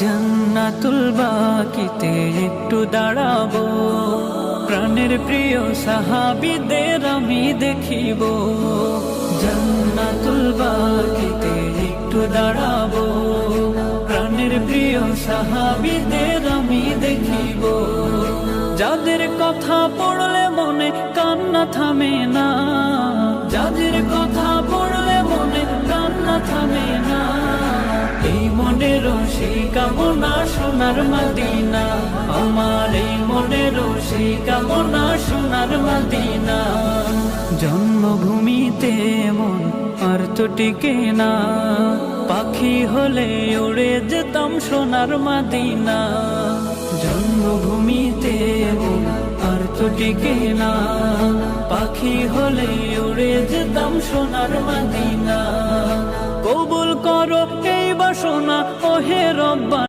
জান্নাতুল বাকিতে একটু দাঁড়াবো, প্রাণের প্রিয় সাহাবীদের আমি দেখিব। জান্নাতুল বাকিতে একটু দাঁড়াবো, প্রাণের প্রিয় সাহাবীদের আমি দেখিব। যাদের কথা পড়লে মনে কান্না থামে না, যাদের কথা পড়লে মনে কান্না থামে না, এই মনেরও সেই কামনা সোনার মদিনা, আমার এই মনেরও সেই কামনা সোনার মদিনা। জন্মভূমিতে মন আর তো টিকে না, পাখি হলে উড়ে যেতাম সোনার মদিনা। জন্মভূমিতে মন আর তো টিকে না, পাখি হলে উড়ে যেতাম সোনার মদিনা। কবুল করো এই বাসনা ওহে রব্বানা।